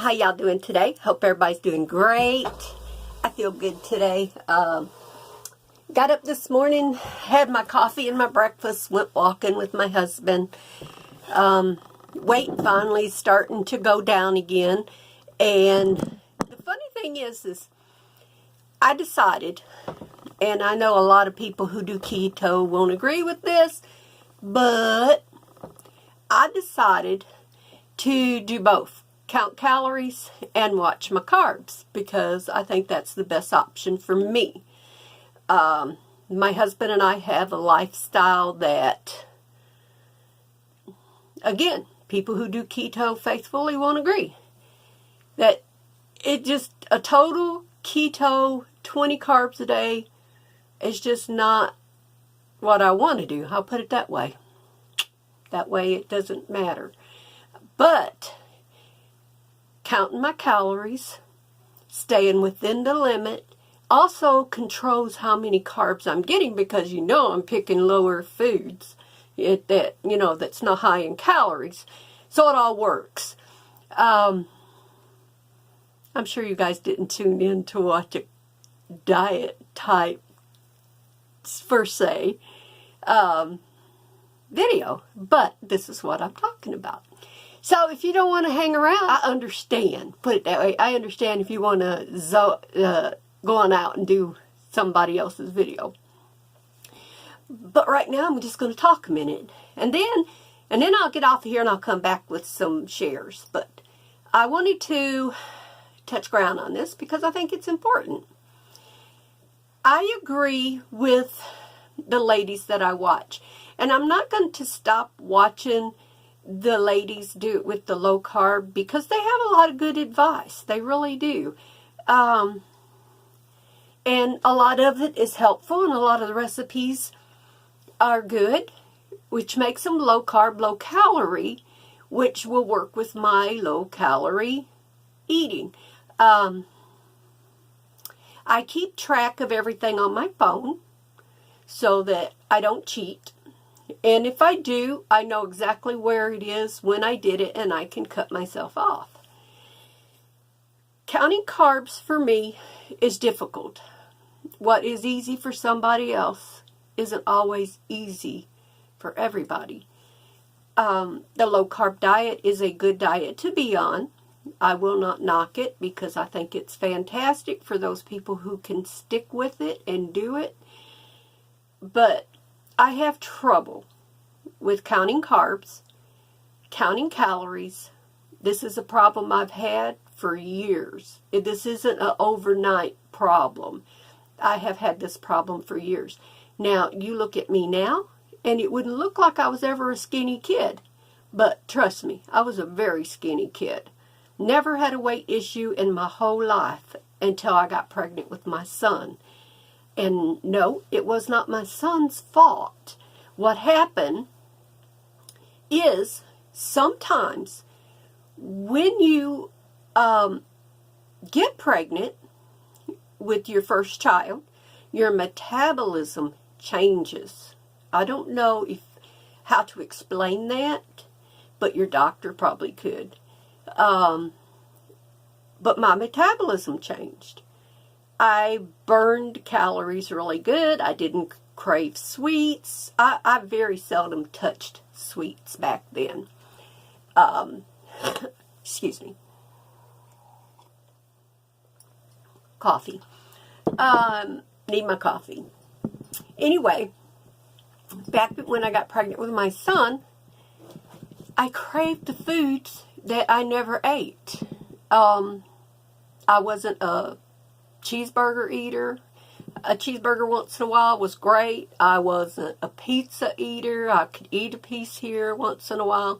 How y'all doing today? Hope everybody's doing great. I feel good today. Got up this morning, had my coffee and my breakfast, went walking with my husband. Weight finally starting to go down again. And the funny thing is I decided, and I know a lot of people who do keto won't agree with this, but I decided to do both. Count calories and watch my carbs, because I think that's the best option for me. My husband and I have a lifestyle that, again, people who do keto faithfully won't agree. That it just, a total keto 20 carbs a day is just not what I want to do. I'll put it that way. That way it doesn't matter. But counting my calories, staying within the limit, also controls how many carbs I'm getting, because I'm picking lower foods that's not high in calories. So it all works. I'm sure you guys didn't tune in to watch a diet type per se video, but this is what I'm talking about. So if you don't want to hang around, I understand. Put it that way. I understand if you want to go on out and do somebody else's video. But right now I'm just going to talk a minute. And then I'll get off of here and I'll come back with some shares. But I wanted to touch ground on this because I think it's important. I agree with the ladies that I watch. And I'm not going to stop watching the ladies do it with the low carb, because they have a lot of good advice. They really do. And a lot of it is helpful, and a lot of the recipes are good, which makes them low carb, low calorie, which will work with my low calorie eating. I keep track of everything on my phone so that I don't cheat. And if I do, I know exactly where it is, when I did it, and I can cut myself off. Counting carbs for me is difficult. What is easy for somebody else isn't always easy for everybody. The low-carb diet is a good diet to be on. I will not knock it, because I think it's fantastic for those people who can stick with it and do it. But I have trouble with counting carbs, counting calories. This is a problem I've had for years. This isn't an overnight problem. I have had this problem for years. Now, you look at me now, and it wouldn't look like I was ever a skinny kid. But trust me, I was a very skinny kid. Never had a weight issue in my whole life until I got pregnant with my son. And no, it was not my son's fault. What happened is, sometimes when you get pregnant with your first child, your metabolism changes. I don't know how to explain that, but your doctor probably could. But my metabolism changed. I burned calories really good. I didn't crave sweets. I very seldom touched sweets back then. Excuse me. Coffee. Need my coffee. Anyway, back when I got pregnant with my son, I craved the foods that I never ate. I wasn't a cheeseburger eater. A cheeseburger once in a while was great. I wasn't a pizza eater. I could eat a piece here once in a while.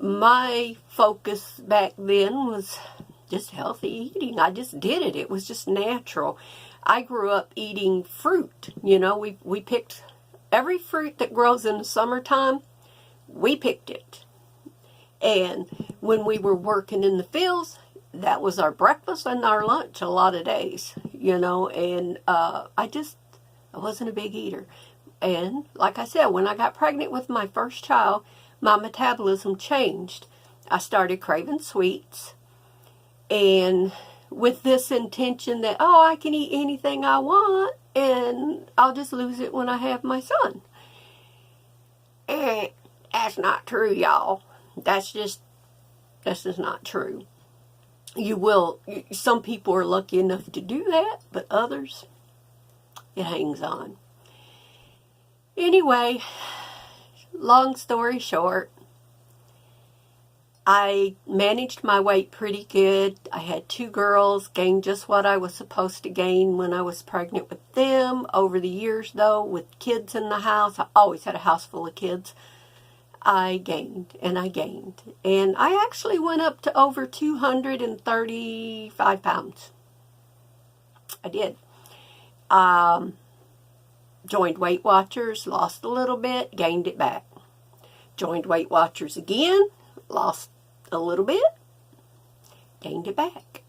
My focus back then was just healthy eating. I just did it. It was just natural. I grew up eating fruit. We picked every fruit that grows in the summertime. We picked it. And when we were working in the fields, that was our breakfast and our lunch a lot of days, and I wasn't a big eater. And like I said, when I got pregnant with my first child, my metabolism changed. I started craving sweets. And with this intention that, oh, I can eat anything I want and I'll just lose it when I have my son. And that's not true, y'all. This is not true. Some people are lucky enough to do that, but others, it hangs on. Anyway, long story short, I managed my weight pretty good. I had 2 girls, gained just what I was supposed to gain when I was pregnant with them. Over the years, though, with kids in the house, I always had a house full of kids, I gained, and I gained. And I actually went up to over 235 pounds. I did. Joined Weight Watchers, lost a little bit, gained it back. Joined Weight Watchers again, lost a little bit, gained it back.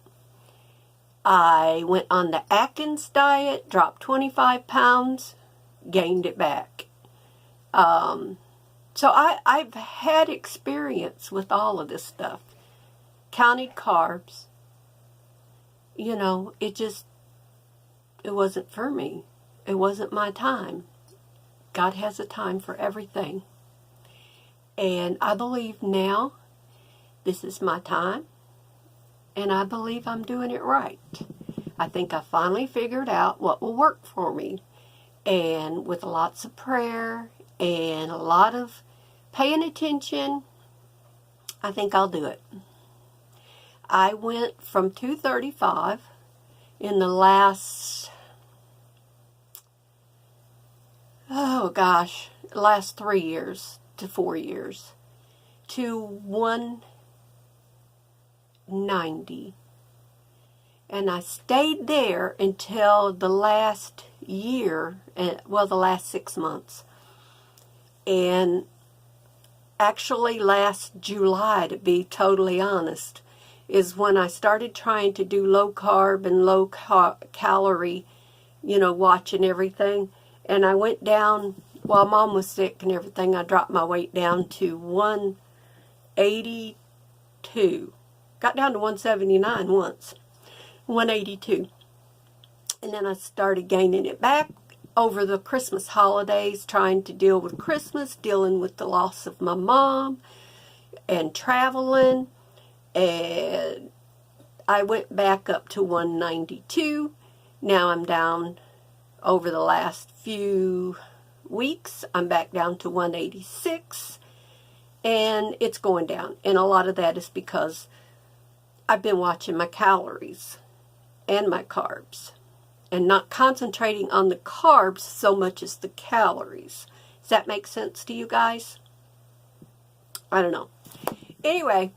I went on the Atkins diet, dropped 25 pounds, gained it back. So I've had experience with all of this stuff. Counted carbs. You know, it wasn't for me. It wasn't my time. God has a time for everything. And I believe now this is my time. And I believe I'm doing it right. I think I finally figured out what will work for me. And with lots of prayer and a lot of paying attention, I think I'll do it. I went from 235 in the last 3 years to 4 years to 190. And I stayed there until the last year, the last 6 months. And actually last July, to be totally honest, is when I started trying to do low carb and low calorie, watching everything. And I went down, while Mom was sick and everything, I dropped my weight down to 182. Got down to 179 once. 182. And then I started gaining it back over the Christmas holidays, trying to deal with Christmas, dealing with the loss of my mom, and traveling. And I went back up to 192. Now I'm down. Over the last few weeks, I'm back down to 186, and it's going down. And a lot of that is because I've been watching my calories and my carbs and not concentrating on the carbs so much as the calories. Does that make sense to you guys? I don't know. Anyway,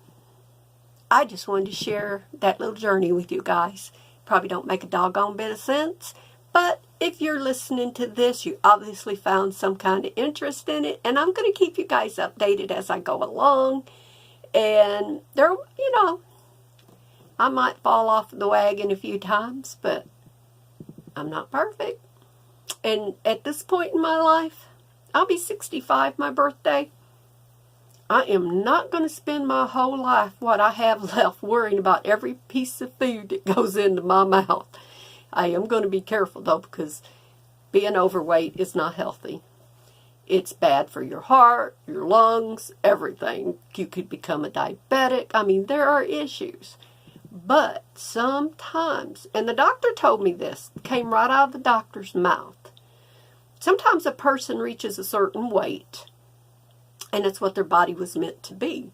I just wanted to share that little journey with you guys. Probably don't make a doggone bit of sense, but if you're listening to this, you obviously found some kind of interest in it. And I'm going to keep you guys updated as I go along. And there, I might fall off the wagon a few times, but I'm not perfect. And at this point in my life, I'll be 65, my birthday. I am not going to spend my whole life, what I have left, worrying about every piece of food that goes into my mouth. I am going to be careful, though, because being overweight is not healthy. It's bad for your heart, your lungs, everything. You could become a diabetic. I mean, there are issues. But sometimes, and the doctor told me this, came right out of the doctor's mouth. Sometimes a person reaches a certain weight, and it's what their body was meant to be.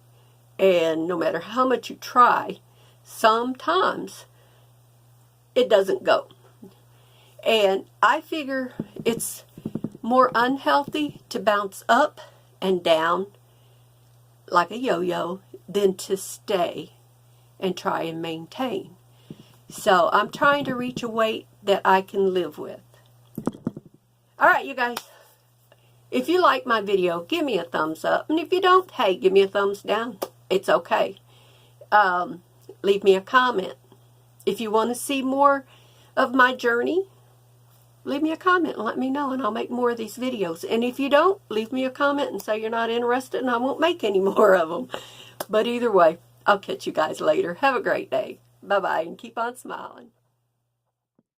And no matter how much you try, sometimes it doesn't go. And I figure it's more unhealthy to bounce up and down like a yo-yo than to stay and try and maintain. So I'm trying to reach a weight that I can live with. Alright, you guys. If you like my video, give me a thumbs up. And if you don't, hey, give me a thumbs down. It's okay. Leave me a comment. If you want to see more of my journey, leave me a comment and let me know, and I'll make more of these videos. And if you don't, leave me a comment and say you're not interested, and I won't make any more of them. But either way, I'll catch you guys later. Have a great day. Bye-bye, and keep on smiling.